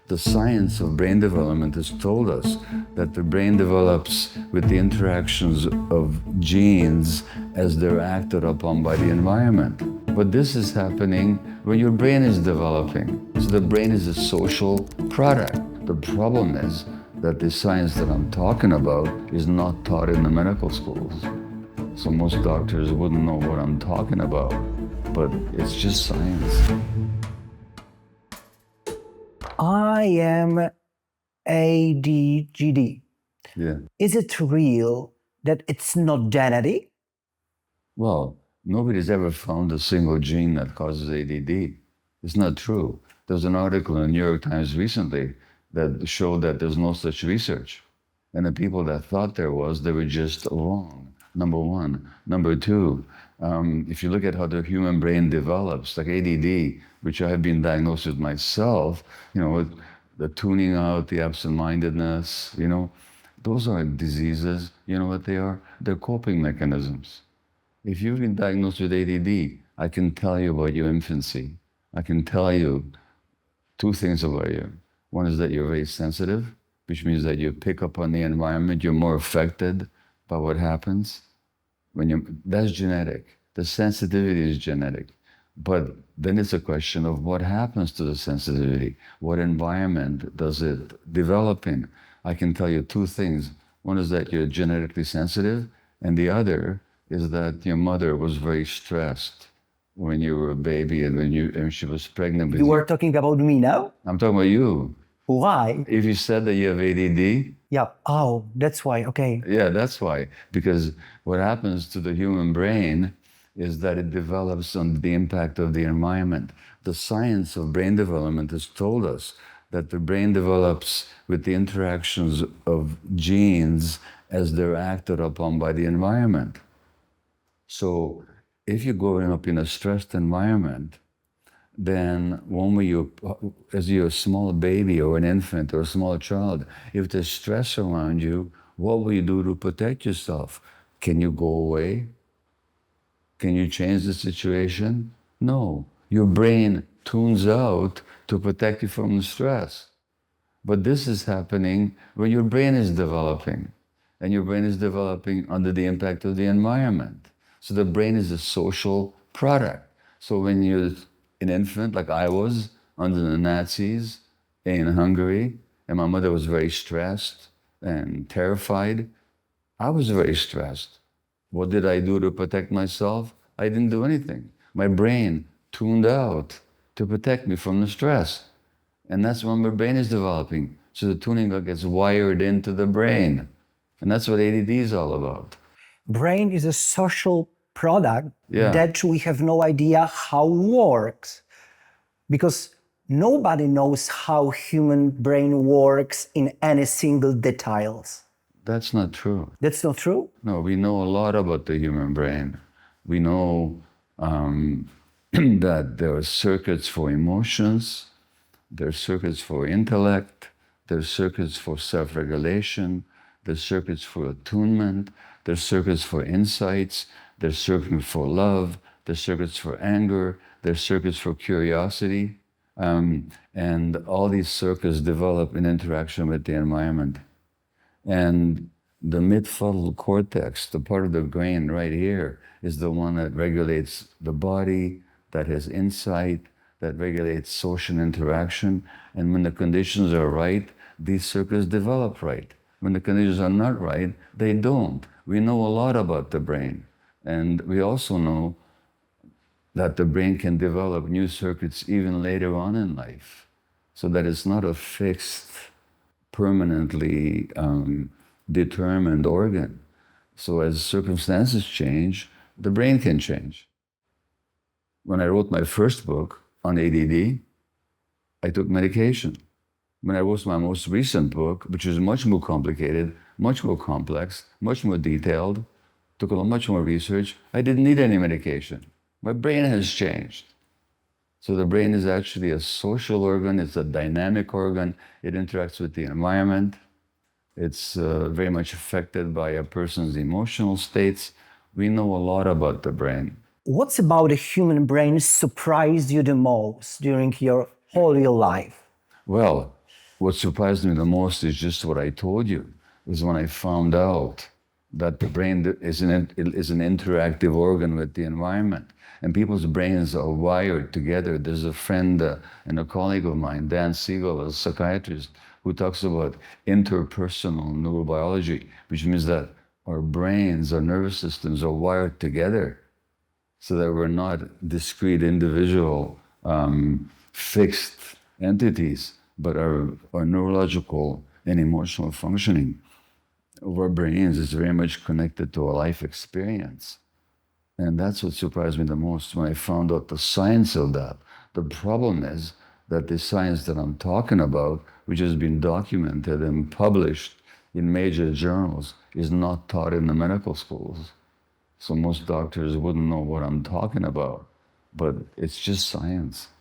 The science of brain development has told us that the brain develops with the interactions of genes as they're acted upon by the environment. But this is happening when your brain is developing. So the brain is a social product. The problem is that the science that I'm talking about is not taught in the medical schools. So most doctors wouldn't know what I'm talking about, but it's just science. I am ADHD. Yeah. Is it real that it's not genetic? Well, nobody's ever found a single gene that causes ADD. It's not true. There's an article in the New York Times recently that showed that there's no such research. And the people that thought there was, they were just wrong, number one. Number two, if you look at how the human brain develops, like ADD, which I have been diagnosed with myself, with the tuning out, the absent-mindedness, those aren't diseases. You know what they are? They're coping mechanisms. If you've been diagnosed with ADD, I can tell you about your infancy. I can tell you two things about you. One is that you're very sensitive, which means that you pick up on the environment, you're more affected by what happens. That's genetic. The sensitivity is genetic. But then it's a question of what happens to the sensitivity. What environment does it develop in? I can tell you two things. One is that you're genetically sensitive, and the other is that your mother was very stressed when you were a baby and when she was pregnant with you. You were talking about me now? I'm talking about you. Why? If you said that you have ADD, Yeah. Oh, that's why. Okay. yeah, that's why. Because what happens to the human brain is that it develops under the impact of the environment. The science of brain development has told us that the brain develops with the interactions of genes as they're acted upon by the environment. So if you're growing up in a stressed environment, then as you're a small baby or an infant or a small child, if there's stress around you, what will you do to protect yourself? Can you go away? Can you change the situation? No. Your brain tunes out to protect you from the stress. But this is happening when your brain is developing, and your brain is developing under the impact of the environment. So the brain is a social product. So when you're an infant, like I was, under the Nazis in Hungary, and my mother was very stressed and terrified, I was very stressed. What did I do to protect myself? I didn't do anything. My brain tuned out to protect me from the stress. And that's when my brain is developing. So the tuning gets wired into the brain. And that's what ADD is all about. Brain is a social product Yeah. that we have no idea how works. Because nobody knows how human brain works in any single details. That's not true. That's not true? No, we know a lot about the human brain. We know that there are circuits for emotions, there are circuits for intellect, there are circuits for self-regulation, there are circuits for attunement, there are circuits for insights, there are circuits for love, there are circuits for anger, there are circuits for curiosity, and all these circuits develop in interaction with the environment. And the midfrontal cortex, the part of the brain right here, is the one that regulates the body, that has insight, that regulates social interaction. And when the conditions are right, these circuits develop right. When the conditions are not right, they don't. We know a lot about the brain. And we also know that the brain can develop new circuits even later on in life. So that it's not a fixed, permanently determined organ. So as circumstances change, the brain can change. When I wrote my first book on ADD, I took medication. When I wrote my most recent book, which is much more complicated, much more complex, much more detailed, took much more research, I didn't need any medication. My brain has changed. So the brain is actually a social organ, it's a dynamic organ, it interacts with the environment, it's very much affected by a person's emotional states. We know a lot about the brain. What's about the human brain surprised you the most during your whole your life? Well, what surprised me the most is just what I told you, is when I found out that the brain is an interactive organ with the environment. And people's brains are wired together. There's a friend and a colleague of mine, Dan Siegel, a psychiatrist, who talks about interpersonal neurobiology, which means that our brains, our nervous systems are wired together so that we're not discrete, individual, fixed entities, but our neurological and emotional functioning of our brains is very much connected to our life experience. And that's what surprised me the most when I found out the science of that. The problem is that the science that I'm talking about, which has been documented and published in major journals, is not taught in the medical schools. So most doctors wouldn't know what I'm talking about, but it's just science.